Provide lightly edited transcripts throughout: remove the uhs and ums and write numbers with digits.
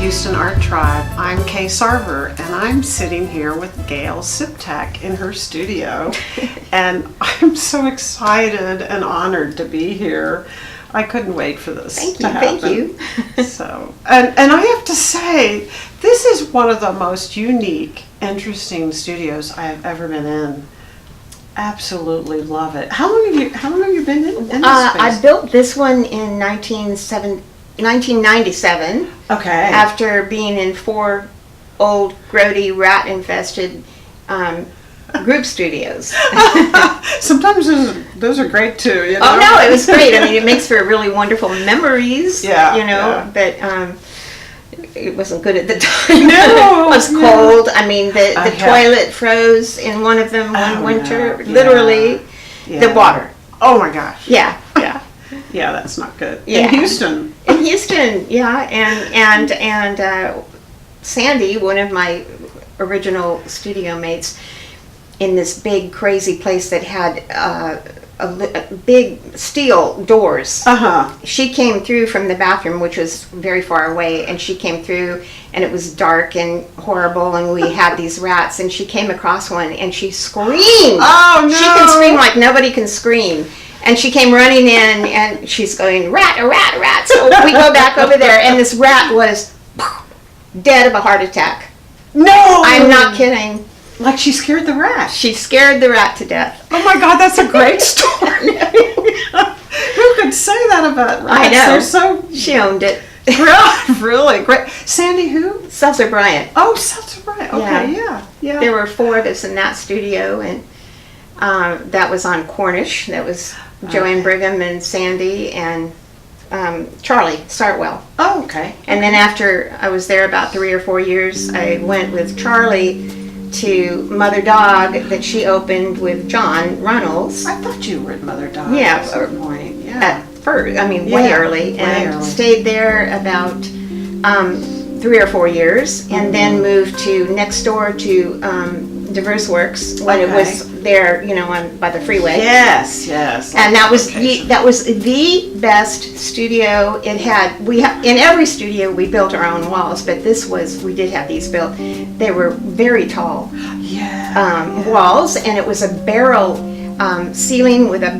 Houston Art Tribe. I'm Kay Sarver, and I'm sitting here with Gail Siptak in her studio. And I'm so excited and honored to be here. I couldn't wait for this to happen. Thank you. So, and I have to say, this is one of the most unique, interesting studios I have ever been in. Absolutely love it. How long have you been in this space? I built this one in 1997. Okay. After being in 4 old, grody, rat-infested group studios. Sometimes those are great too. You know? Oh no, it was great. I mean, it makes for really wonderful memories. Yeah. You know, yeah. but it wasn't good at the time. No, It was cold. I mean, the toilet froze in one of them one winter. No. Literally, Yeah. the water. Oh my gosh. Yeah. Yeah, that's not good. Yeah. In Houston. In Houston, yeah, and Sandy, one of my original studio mates, in this big crazy place that had big steel doors. She came through from the bathroom, which was very far away, and she came through, and it was dark and horrible, and we had these rats, and she came across one, and she screamed. Oh no! She can scream like nobody can scream. And she came running in, and she's going, rat, a rat, a rat. So we go back over there, and this rat was dead of a heart attack. No! I'm not kidding. Like she scared the rat. She scared the rat to death. Oh my God, that's a great story. Who could say that about rats? I know. They're so... She owned it. Really great. Sandy who? Seltzer Bryant. Oh, Seltzer Bryant. Okay, yeah. There were 4 of us in that studio, and that was on Cornish. That was Joanne Brigham and Sandy and Charlie Startwell. Oh, okay. And then after I was there about 3 or 4 years, I went with Charlie to Mother Dog that she opened with John Runnels. I thought you were at Mother Dog at some point. Yeah. At first, I mean, way early. Stayed there about 3 or 4 years, and then moved to next door to Diverse Works when it was there, you know, by the freeway. Yes. And that was the best studio. It had in every studio we built our own walls, but we did have these built. They were very tall walls, and it was a barrel ceiling with a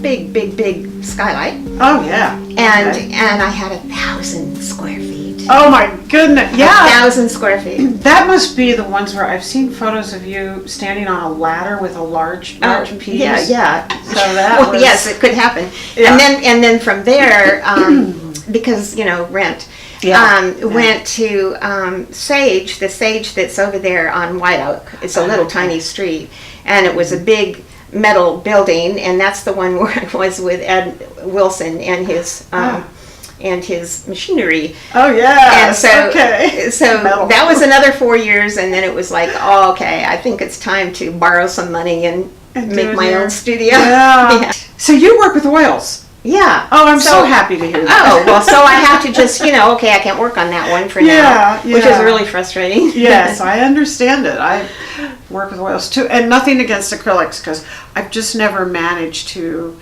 big skylight. Oh yeah. And I had 1,000 square feet. Oh my goodness! Yeah, 1,000 square feet. That must be the ones where I've seen photos of you standing on a ladder with a large piece. Yeah. So that was... yes, it could happen. Yeah. And then from there, because rent. Went to Sage, the Sage that's over there on White Oak. It's a little tiny street, and it was a big metal building, and that's the one where I was with Ed Wilson and his machinery. Oh yeah. And so that was another 4 years, and then it was like, oh, okay, I think it's time to borrow some money and make my own studio. Yeah. So you work with oils. Yeah. Oh, I'm so happy to hear that. Oh, well, so I have to just, okay, I can't work on that one for now, which is really frustrating. Yes, I understand it. I work with oils too, and nothing against acrylics, because I've just never managed to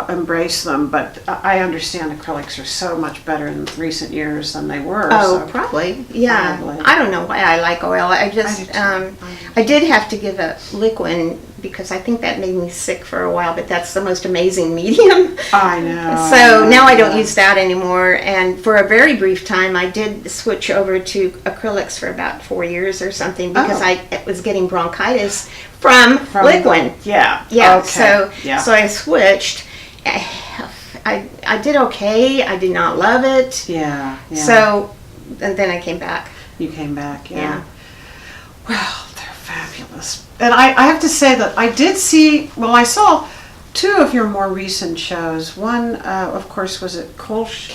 embrace them, but I understand acrylics are so much better in recent years than they were. Oh, so. Probably. Yeah. Probably. I don't know why I like oil. I did have to give up liquid because I think that made me sick for a while, but that's the most amazing medium. I know. So now I don't use that anymore, and for a very brief time I did switch over to acrylics for about 4 years or something because I was getting bronchitis from liquid. Yeah. Okay. So I switched. I did okay. I did not love it. Yeah. So, and then I came back. You came back, yeah. Well, they're fabulous. And I have to say that I saw 2 of your more recent shows. One, of course, was it Kelsch?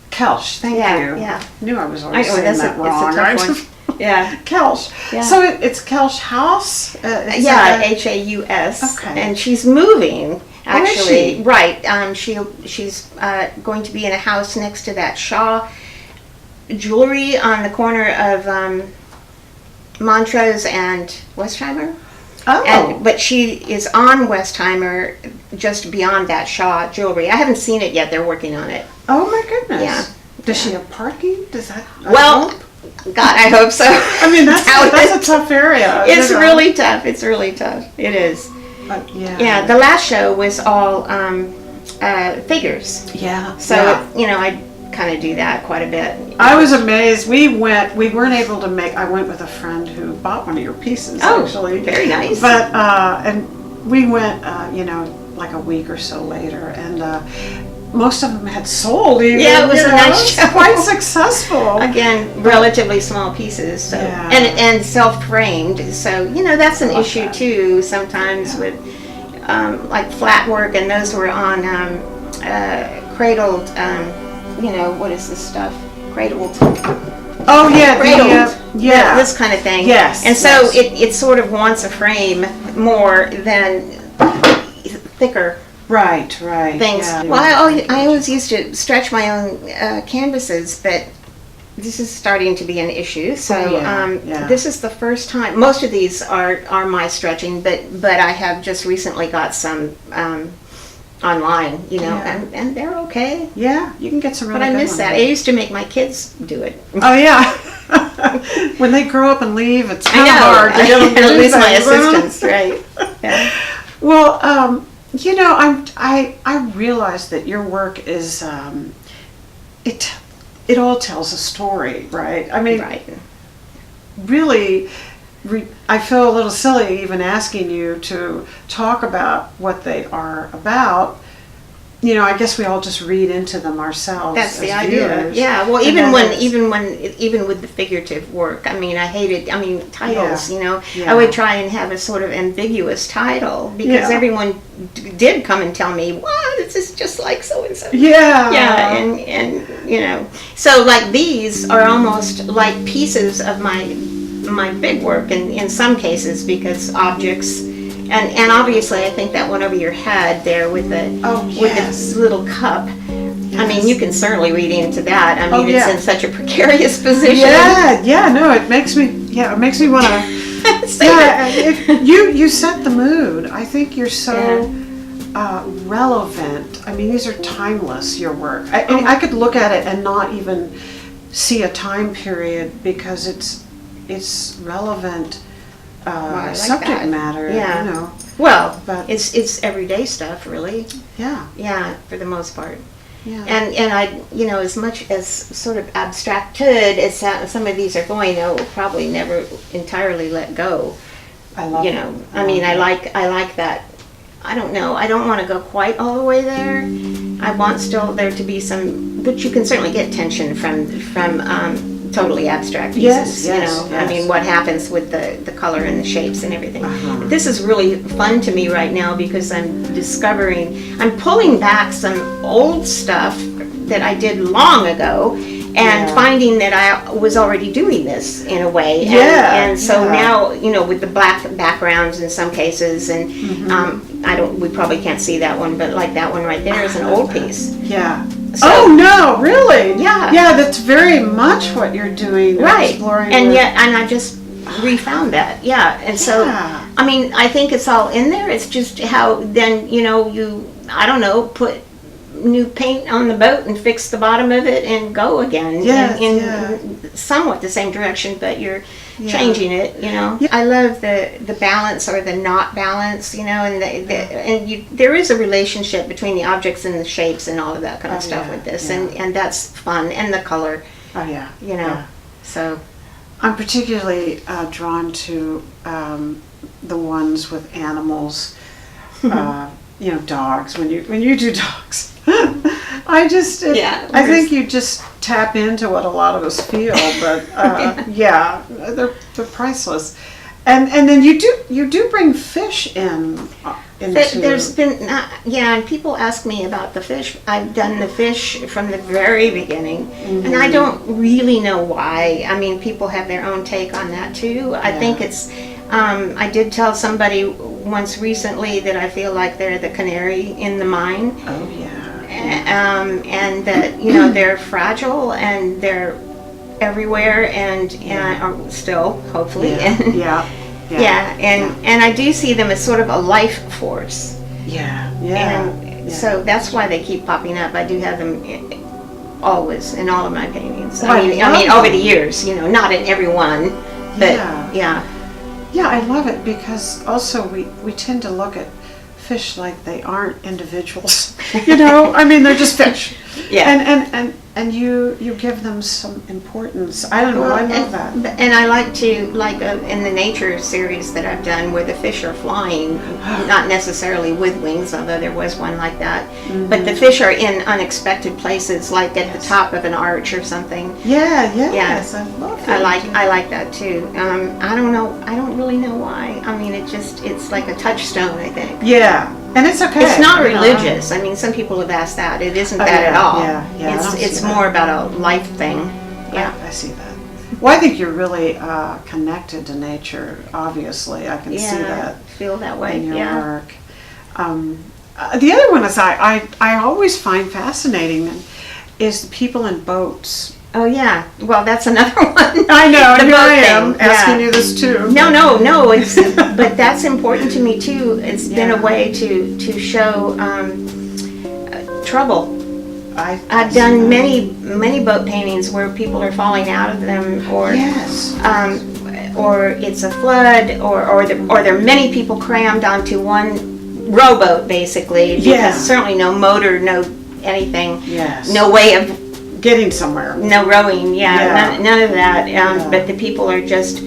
Kelsch, thank you. Yeah. Knew I was always saying that wrong. It's a tough one. Yeah. Kelsch. Yeah. So it's Kelsch House? Haus. Okay. And she's moving. Actually, she? Right. She's going to be in a house next to that Shaw Jewelry on the corner of Montrose and Westheimer. Oh. But she is on Westheimer, just beyond that Shaw Jewelry. I haven't seen it yet. They're working on it. Oh my goodness. Yeah. Does she have parking? Does that? Well, God, I hope so. I mean, that's a tough area. It's really tough. It's really tough. It is. Yeah. Yeah. The last show was all figures. Yeah. So I kind of do that quite a bit. I was amazed. We weren't able to make. I went with a friend who bought one of your pieces. Oh, actually, very nice. But and we went, like a week or so later, and most of them had sold. Even, yeah, it was a nice show. Quite successful. Again, relatively small pieces, so and self-framed. So that's an issue that. too. Sometimes with like flat work, and those were on cradled. What is this stuff? Cradled. Oh yeah, Cradled. yeah, This kind of thing. Yes. And so it sort of wants a frame more than thicker right things. Yeah. Well, I always used to stretch my own canvases, but this is starting to be an issue. So this is the first time. Most of these are my stretching, but I have just recently got some online, and they're okay. Yeah, you can get some really But I good miss ones. that. I used to make my kids do it. Oh yeah. When they grow up and leave, it's I kind of know. hard to get them to I do lose my things, assistants, right? Yeah. Well, I realize that your work is it all tells a story, right? I mean, Right. really, I feel a little silly even asking you to talk about what they are about. I guess we all just read into them ourselves. That's the as idea. viewers. Yeah. Well, And even then with the figurative work, I mean, I hated. I mean, titles. Yeah. I would try and have a sort of ambiguous title because Yeah. everyone did come and tell me, "Wow, this is just like so and so." Yeah. Yeah, and so like these are almost like pieces of my big work in some cases because objects. And obviously, I think that one over your head there with the little cup. Yes. I mean, you can certainly read into that. I mean, it's in such a precarious position. Yeah. No, it makes me want to. You set the mood. I think you're so relevant. I mean, these are timeless. Your work. I could look at it and not even see a time period because it's relevant. Like subject that. matter, Yeah. Well, but it's everyday stuff, really. Yeah. Yeah, for the most part. Yeah. And I, as much as sort of abstracted as some of these are going, they'll probably never entirely let go. I love it. I mean, I like that. I don't know. I don't want to go quite all the way there. I want still there to be some, but you can certainly get tension from totally abstract pieces. Yes. I mean, what happens with the color and the shapes and everything. Uh-huh. This is really fun to me right now because I'm pulling back some old stuff that I did long ago and finding that I was already doing this in a way. And so now, with the black backgrounds in some cases, and we probably can't see that one, but like that one right there is an old piece. Yeah. So, no, really? Yeah. Yeah, that's very much what you're doing. Right. Exploring and I just refound that. Yeah. And so, I mean, I think it's all in there. It's just how then, I don't know, put new paint on the boat and fix the bottom of it and go again in somewhat the same direction, but you're changing it. I love the balance or the not balance, and there is a relationship between the objects and the shapes and all of that kind of stuff with this, and that's fun, and the color. So I'm particularly drawn to the ones with animals. Dogs. When you do dogs, I think you just tap into what a lot of us feel. But they're priceless. And then you do bring fish in. There's been and people ask me about the fish. I've done the fish from the very beginning, and I don't really know why. I mean, people have their own take on that too. I think it's. I did tell somebody once recently that I feel like they're the canary in the mine. Oh yeah. And that they're fragile and they're everywhere and still hopefully. And I do see them as sort of a life force. Yeah. So that's why they keep popping up. I do have them always in all of my paintings. Well, I mean, I love over them. the years, not in every one, but yeah. Yeah, I love it because also we tend to look at fish like they aren't individuals. I mean, they're just fish. Yeah. And you give them some importance. I don't know. I love that. And I like to, in the nature series that I've done where the fish are flying, not necessarily with wings, although there was one like that, but the fish are in unexpected places, like at the top of an arch or something. Yes, I love that. I like that too. I don't know. I don't really know why. I mean, it's like a touchstone, I think. Yeah, and it's okay. It's not religious. I mean, some people have asked that. It isn't that at all. Yeah. It's more about a life thing. Yeah, I see that. Well, I think you're really connected to nature. Obviously, I can see that. I feel that way. In your work. The other one is I always find fascinating is the people in boats. Oh yeah. Well, that's another one. I know. The here boat I am thing. asking you this too. No. But that's important to me too. It's been a way to show trouble. I've done many boat paintings where people are falling out of them, or or it's a flood, or there are many people crammed onto one rowboat, basically. Because certainly no motor, no anything, no way of getting somewhere. No rowing, none of that. But the people are just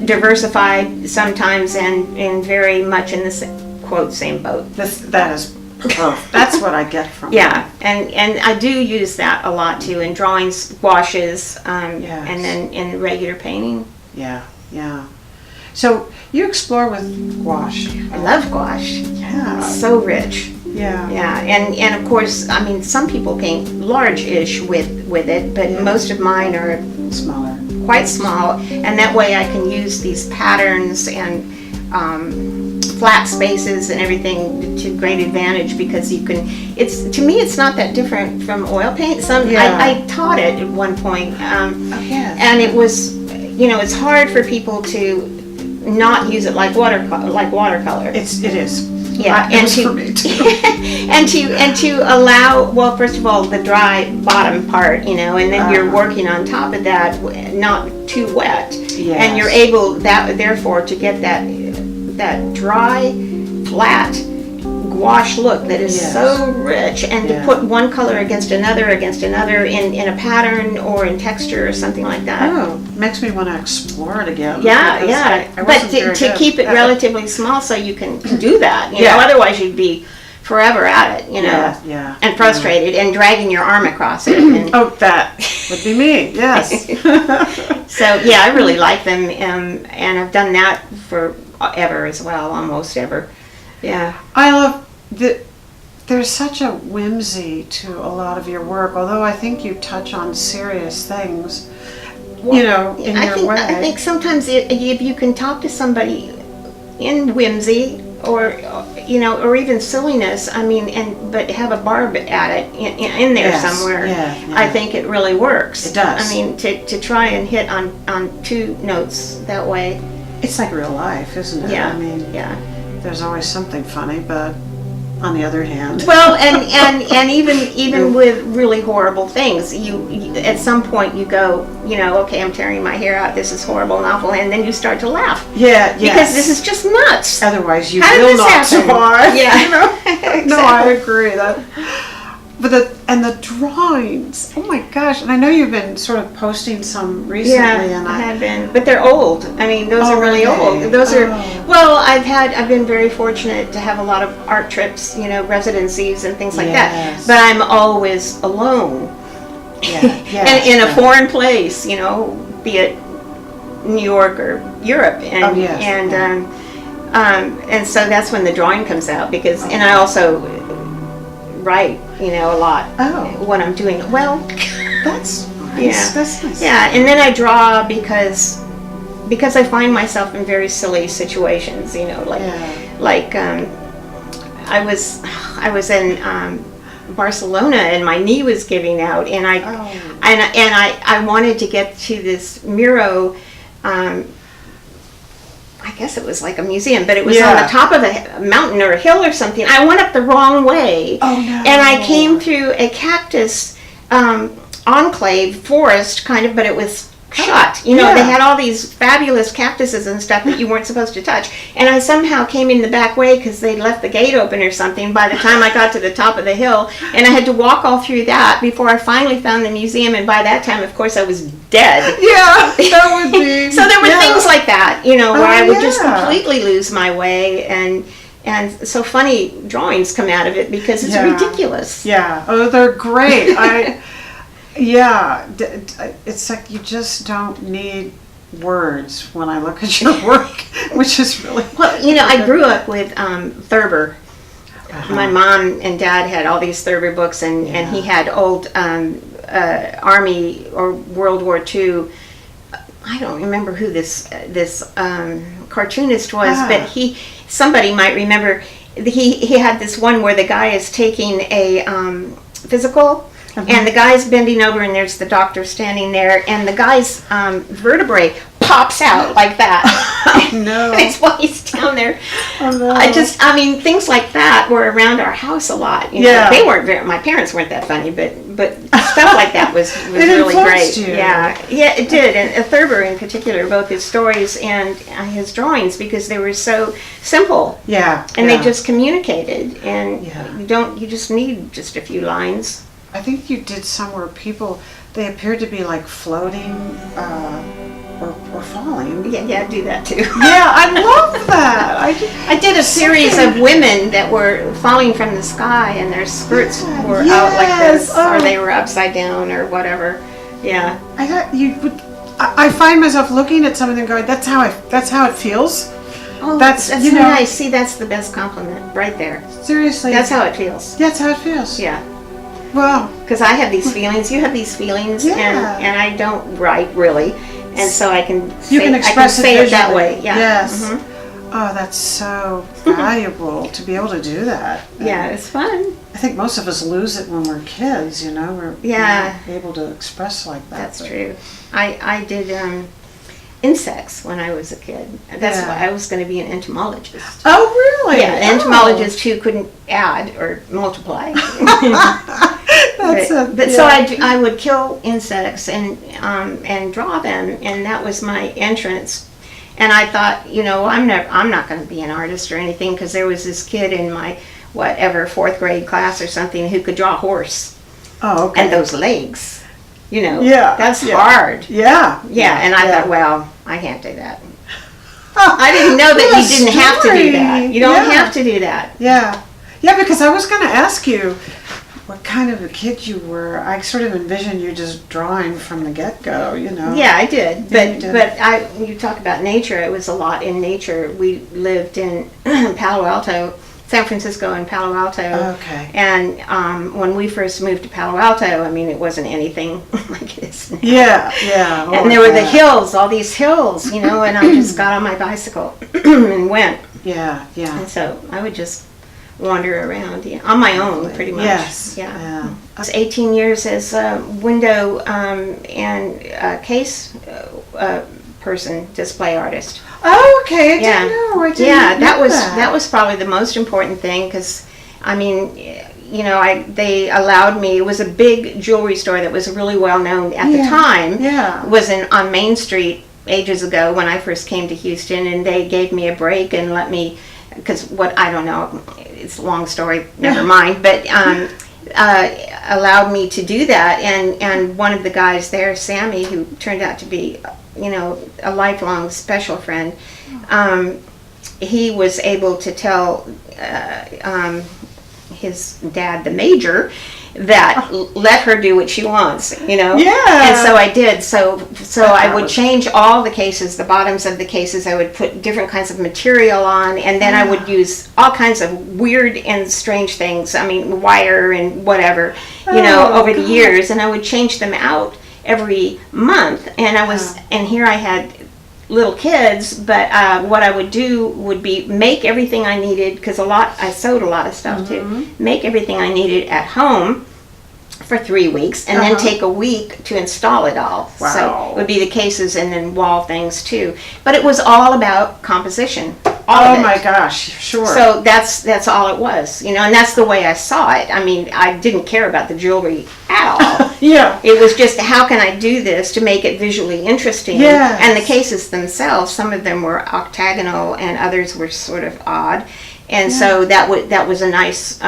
diversified sometimes and very much in the quote same boat. That is perfect. That's what I get from it. And I do use that a lot too in drawings, washes, and then in regular painting. Yeah. So you explore with gouache. I love gouache. Yeah. It's so rich. Yeah. And of course, I mean, some people paint large-ish with it, but most of mine are smaller, quite small, and that way I can use these patterns and flat spaces and everything to great advantage, because you can. To me, it's not that different from oil paint. I taught it at one point, and it was, it's hard for people to not use it like watercolor. It is. Yeah, and to allow, well, first of all, the dry bottom part, and then you're working on top of that, not too wet, and you're able therefore to get that dry, flat gouache look that is so rich, and to put one color against another in a pattern or in texture or something like that. Oh, makes me want to explore it again. But to keep it relatively small so you can do that. Otherwise you'd be forever at it. And frustrated and dragging your arm across it. And that would be me. Yes. So I really like them, and I've done that for ever as well, almost ever. Yeah. I love there's such a whimsy to a lot of your work, although I think you touch on serious things, in your way. I think sometimes if you can talk to somebody in whimsy or even silliness, I mean, but have a barb at it in there somewhere, I think it really works. It does. I mean, to try and hit on two notes that way. It's like real life, isn't it? Yeah. I mean, there's always something funny, but on the other hand. Well, and even with really horrible things, you at some point you go, okay, I'm tearing my hair out. This is horrible and awful, and then you start to laugh. Yeah. Because this is just nuts. Otherwise, you How will did this not happen? survive. Yeah. Exactly. No, I agree. But the drawings, oh my gosh! And I know you've been sort of posting some recently. Yeah, I have been, but they're old. I mean, those are really old. Those are. Well, I've been very fortunate to have a lot of art trips, residencies and things like that. But I'm always alone. And in a foreign place, be it New York or Europe, and and so that's when the drawing comes out, because and I also write, a lot when I'm doing it. Well, that's nice. Yeah, that's nice. Yeah, and then I draw because I find myself in very silly situations. Like I was in Barcelona and my knee was giving out, and I wanted to get to this Miro I guess it was like a museum, but it was on Yeah. the top of a mountain or a hill or something. I went up the wrong way. Oh, no. And I came through a cactus enclave forest, kind of, but it was shut. You know, yeah. they had all these fabulous cactuses and stuff that you weren't supposed to touch. And I somehow came in the back way because they left the gate open or something by the time I got to the top of the hill. And I had to walk all through that before I finally found the museum. And by that time, of course, I was dead. Yeah, that would be. So there were yeah. things like that, you know, where I would just yeah. completely lose my way. And so funny drawings come out of it because it's Yeah. ridiculous. Yeah. Oh, they're great. Yeah, it's like you just don't need words when I look at your work, which is really. Well, you know, I grew up with Thurber. Uh-huh. My mom and dad had all these Thurber books, and he had old Army or World War II. I don't remember who this cartoonist was, but somebody might remember. He had this one where the guy is taking a physical. And the guy's bending over, and there's the doctor standing there, and the guy's vertebrae pops out like that. No. And it's while he's down there. Oh, no. I mean, things like that were around our house a lot. You know? Yeah. They weren't my parents weren't that funny, but stuff like that was It really great. influenced you. Yeah, it did. And Thurber in particular, both his stories and his drawings, because they were so simple. Yeah. And yeah. they just communicated, and Yeah. you just need just a few lines. I think you did some where they appeared to be like floating or falling. Yeah, do that too. Yeah, I love that. I did a series of women that were falling from the sky, and their skirts were out like this, or they were upside down, or whatever. Yeah. I thought you would. I find myself looking at something and going, "That's how it feels." Oh, That's that's you really know, nice. See, that's the best compliment right there. seriously. That's how it feels. That's how it feels. Yeah. Well, Because I have these feelings, you have these feelings, Yeah. and I don't write really, and so I can you can express say it that visually. way. Yeah. Yes. Mhm. Oh, that's so valuable to be able to do that. Yeah, it's fun. I think most of us lose it when we're kids. You know, we're Yeah. not able to express like that. That's true. I did insects when I was a kid. That's Yeah. why I was going to be an entomologist. Oh, really? Yeah, an entomologist who couldn't add or multiply. So I would kill insects and draw them, and that was my entrance. And I thought, you know, I'm not going to be an artist or anything, because there was this kid in my fourth grade class or something who could draw a horse. Oh, okay. And those legs, you know, Yeah, that's yeah. hard. Yeah. Yeah, and I Yeah. thought, well, I can't do that. I didn't know that you didn't have to do that. You don't have to do that. Yeah. Yeah, because I was going to ask you what kind of a kid you were. I sort of envisioned you just drawing from the get-go, you know. Yeah, I did. Yeah, you did. But you talk about nature. It was a lot in nature. We lived in Palo Alto, San Francisco and Palo Alto. Okay. And when we first moved to Palo Alto, I mean, it wasn't anything like it is now. Yeah, yeah. And there were the hills, all these hills, you know, and I just got on my bicycle and went. Yeah, yeah. And so I would just wander around on my own, pretty much. Yes. Yeah. I was 18 years as a window and case person, display artist. Oh, okay. I Yeah. didn't know. I didn't Yeah, know that was probably the most important thing, because I mean, you know, they allowed me. It was a big jewelry store that was really well known at the time. Yeah. It was on Main Street ages ago when I first came to Houston, and they gave me a break and let me, because I don't know, it's a long story, never mind, but allowed me to do that, and one of the guys there, Sammy, who turned out to be, you know, a lifelong special friend, he was able to tell his dad, the major, that let her do what she wants, you know. Yeah. And so I did. So I would change all the cases, the bottoms of the cases. I would put different kinds of material on, and then I would use all kinds of weird and strange things. I mean, wire and whatever, you know, over the years, and I would change them out every month. And and here I had little kids, but what I would do would be make everything I needed, because I sewed a lot of stuff too, make everything I needed at home, for 3 weeks, and then take a week to install it all. Wow. So it would be the cases and then wall things too. But it was all about composition. All Oh of it. my gosh, sure. So that's all it was, you know, and that's the way I saw it. I mean, I didn't care about the jewelry at all. Yeah. It was just, how can I do this to make it visually interesting? Yes. And the cases themselves, some of them were octagonal and others were sort of odd. And so that was a nice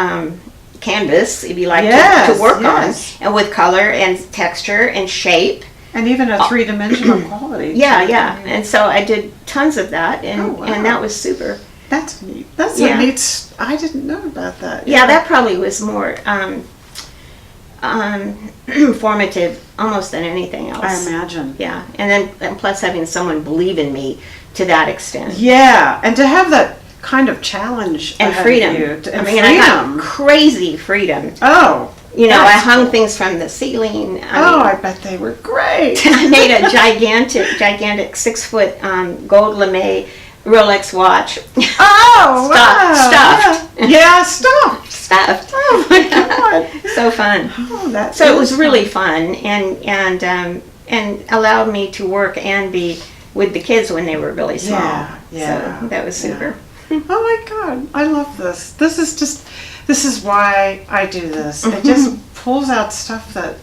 canvas, if you like, to work on, and with color and texture and shape. And even a three-dimensional quality. Yeah. And so I did tons of that, and, wow. and that was super. That's neat. That's a neat, I didn't know about that. Yeah, that probably was more formative almost than anything else. I imagine. Yeah, and plus having someone believe in me to that extent. Yeah, and to have that kind of challenge And ahead freedom. of you, I mean, I got crazy freedom. Oh. You know, I that's hung cool. things from the ceiling. I bet they were great. I made a gigantic 6-foot gold lame Rolex watch. Oh, Stuffed. Yeah, stuffed. Stuffed. Oh my God. So fun. Oh, that So it is was really fun, and allowed me to work and be with the kids when they were really small. Yeah. So that was super. Oh my God, I love this. This is why I do this. It just pulls out stuff that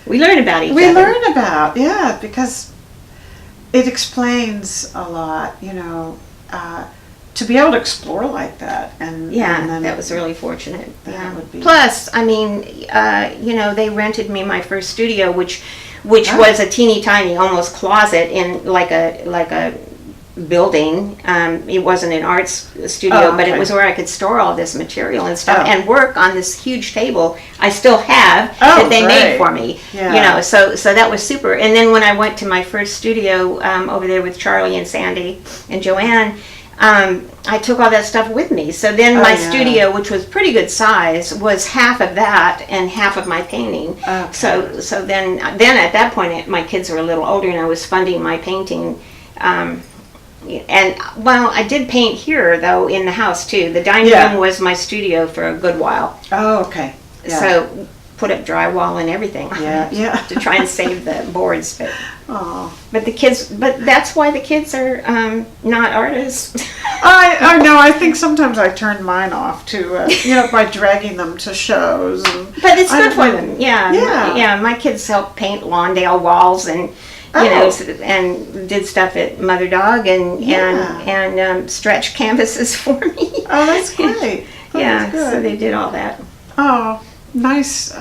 We learn about each we other. learn about, because it explains a lot, you know, to be able to explore like that. And then that was really fortunate. That would be. Plus, I mean, you know, they rented me my first studio, which was a teeny tiny, almost closet in like a building. It wasn't an arts studio, but it was where I could store all this material and stuff and work on this huge table I still have that they made for me. Yeah. You know, so that was super. And then when I went to my first studio over there with Charlie and Sandy and Joanne, I took all that stuff with me. So then my studio, which was pretty good size, was half of that and half of my painting. Okay. So then at that point, my kids were a little older, and I was funding my painting. And well, I did paint here though in the house too. The dining room was my studio for a good while. Oh, okay. Yeah. So put up drywall and everything. Yeah. To try and save the boards, but. Oh. But that's why the kids are not artists. I know. I think sometimes I turn mine off to, by dragging them to shows. But it's good for them. Yeah. My kids helped paint Lawndale walls and and did stuff at Mother Dog and stretch canvases for me. Oh, that's great. That's good. So they did all that. Oh, nice.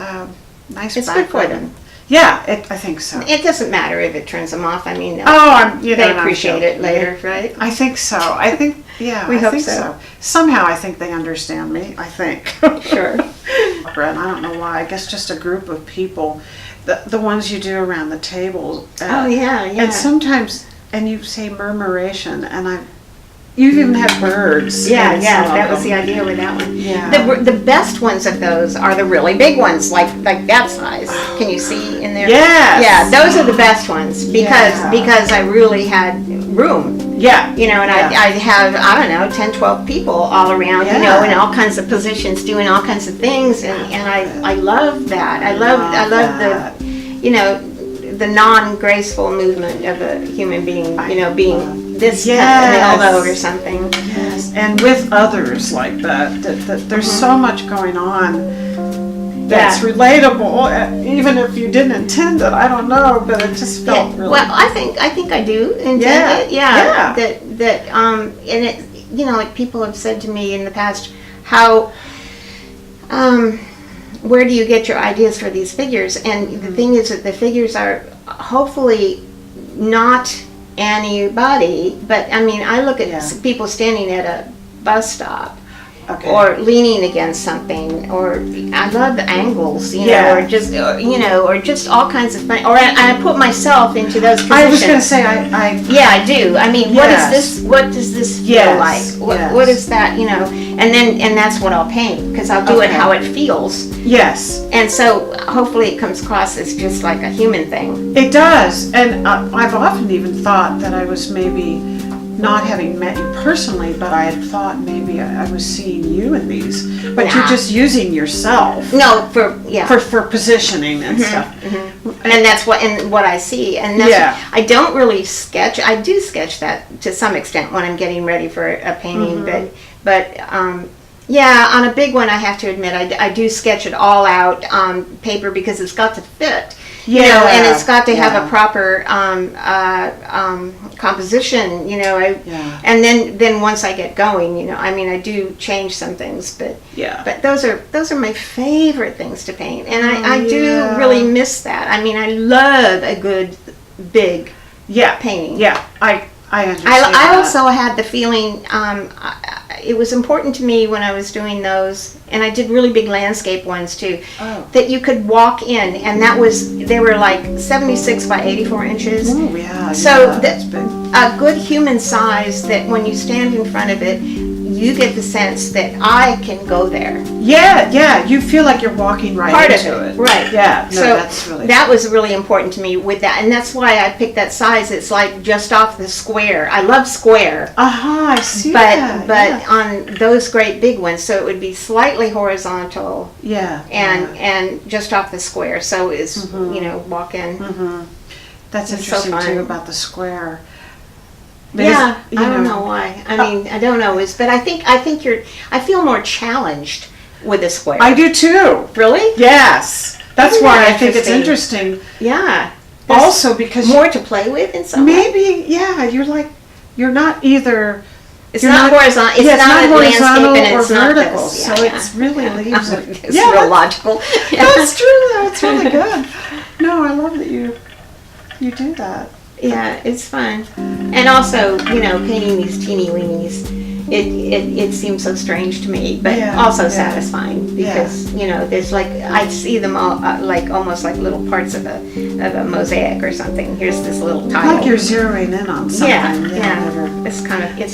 Nice. It's good for them. Yeah, I think so. It doesn't matter if it turns them off. I mean, they appreciate it later, right? I think so. I think, we hope think so. Somehow I think they understand me, I think. Sure. And I don't know why, I guess just a group of people, the ones you do around the table. And sometimes, and you say murmuration, and you've even had birds. Yeah, that was the idea with that one. Yeah. The best ones of those are the really big ones, like that size. Can you see in there? Yes. Yeah, those are the best ones because I really had room. Yeah. You know, and I have, I don't know, 10, 12 people all around, you know, in all kinds of positions, doing all kinds of things, and I love that. I love the, you know, the non-graceful movement of a human being, you know, being this an elbow or something. Yes, and with others like that there's so much going on that's relatable, even if you didn't intend it. I don't know, but it just felt really. Well, I think I do intend it. Yeah. That and it, you know, like people have said to me in the past, how where do you get your ideas for these figures? And the thing is that the figures are hopefully not anybody, but I mean, I look at people standing at a bus stop. Okay. Or leaning against something, or I love the angles, you know, or just all kinds of fun. Or I put myself into those positions. I was going to say, I do. I mean, what does this feel like? What is that, you know? And that's what I'll paint, because I'll do it how it feels. Yes. And so hopefully it comes across as just like a human thing. It does, and I've often even thought that I was maybe not having met you personally, but I had thought maybe I was seeing you in these. But Nah. you're just using yourself No, for positioning and stuff. and that's what I see, and that's Yeah. I don't really sketch. I do sketch that to some extent when I'm getting ready for a painting, but yeah, on a big one, I have to admit, I do sketch it all out on paper because it's got to fit. You know, and it's got to have a proper composition, you know. And then once I get going, you know, I mean, I do change some things, but those are my favorite things to paint, and I do really miss that. I mean, I love a good big painting. Yeah, I understand. I also had the feeling, it was important to me when I was doing those, and I did really big landscape ones too, that you could walk in, and they were like 76 by 84 inches. Oh, yeah. So that's big. a good human size that when you stand in front of it, you get the sense that I can go there. Yeah, you feel like you're walking right into it. Right. Yeah, no, so that's really that was really important to me with that, and that's why I picked that size. It's like just off the square. I love square. I see but that. on those great big ones, so it would be slightly horizontal. And just off the square, so it's you know, walk in. That's It's interesting so fun. too about the square. I don't know why. I mean, I don't know. But I think I feel more challenged with a square. I do too. Really? Yes. That's Isn't why that I think it's interesting. Yeah. Also because more to play with in some way. maybe you're not either. It's not horizontal. It's not a horizontal landscape, and or it's not vertical. this. So it's really leaves it. It's real logical. That's true. That's really good. No, I love that you do that. Yeah, it's fun. And also, you know, painting these teeny weenies, it seems so strange to me, but also satisfying because, you know, there's like, I see them all like almost like little parts of a mosaic or something. Here's this little tile. Like you're zeroing in on something. Yeah. It's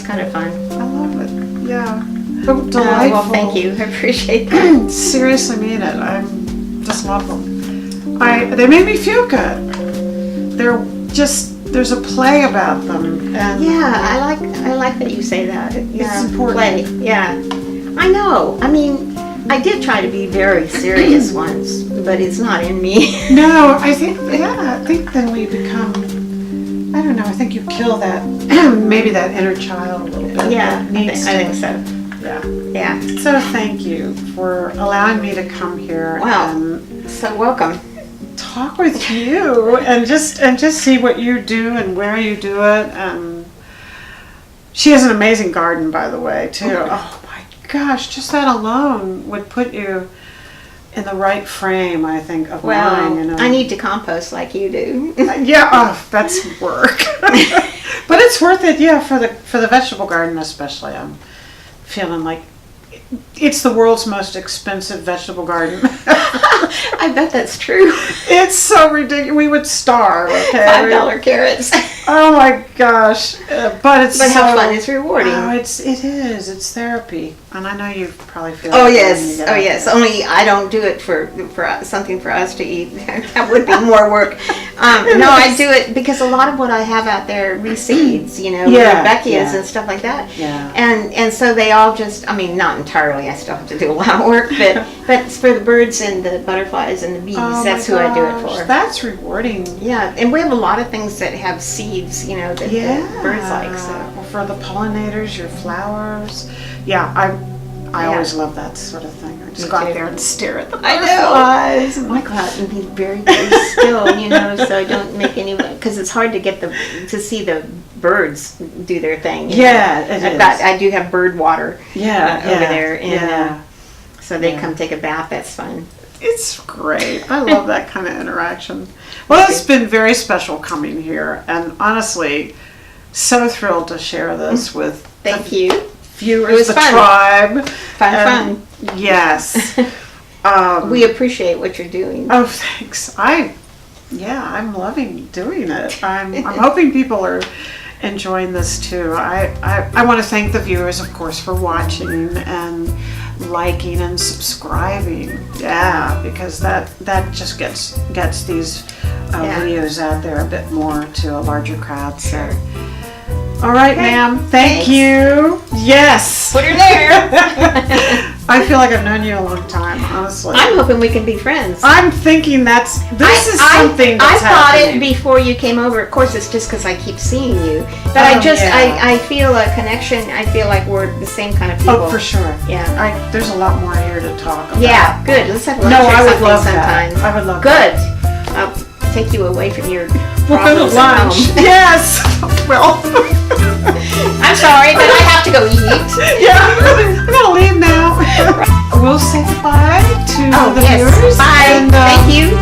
kind of fun. I love it. Yeah. Oh, delightful. Well, thank you. I appreciate that. Seriously mean it. I'm just love them. They make me feel good. There's a play about them. And I like that you say that. It's important. Play. Yeah. I know. I mean, I did try to be very serious once, but it's not in me. No, I think then we become, I don't know, I think you kill that, maybe that inner child a little bit. Yeah, I think so. Yeah. So thank you for allowing me to come here and so welcome. Talk with you and just see what you do and where you do it. She has an amazing garden, by the way, too. Oh my gosh, just that alone would put you in the right frame, I think, of mind. You know? I need to compost like you do. That's work, but it's worth it. Yeah, for the vegetable garden especially. I'm feeling like it's the world's most expensive vegetable garden. I bet that's true. It's so ridiculous. We would starve. Okay, $5 carrots. Oh my gosh! But how fun! It's rewarding. Oh, it is. It's therapy, and I know you probably feel. Oh yes. Only I don't do it for something for us to eat. That would be more work. No, I do it because a lot of what I have out there reseeds. You know, Rebecca's and stuff like that. Yeah. And so they all just. I mean, not entirely. I still have to do a lot of work, but it's for the birds and the butterflies and the bees. That's who I do it for. That's rewarding. Yeah, and we have a lot of things that have seeds, you know, that the birds like. So for the pollinators, your flowers. Yeah, I always love that sort of thing. I just go out there and stare at the butterflies. I go out and be very, very still, you know, so I don't make any, because it's hard to get to see the birds do their thing. I do have bird water over there, and so they come take a bath. That's fun. It's great. I love that kind of interaction. Well, it's been very special coming here, and honestly, so thrilled to share this with viewers, the tribe. Fun. Yes. We appreciate what you're doing. Oh, thanks. I'm loving doing it. I'm hoping people are enjoying this too. I want to thank the viewers, of course, for watching and liking and subscribing. Yeah, because that just gets these videos out there a bit more to a larger crowd. So All right, Okay. ma'am. Thank Thanks. you. Yes. Put her there. I feel like I've known you a long time, honestly. I'm hoping we can be friends. I'm thinking this is something that's I thought happening. it before you came over. Of course, it's just because I keep seeing you. But Oh, I I feel a connection. I feel like we're the same kind of people. Oh, for sure. Yeah. There's a lot more here to talk about. Yeah, good. Let's have lunch No, or I would something love sometime. that. I would love Good. I'll take you away from your We'll go to problems at lunch. home. Yes. Well. I'm sorry, but I have to go eat. Yeah. I'm gonna leave now. We'll say goodbye to Oh, the yes. viewers. Bye. And, Thank you.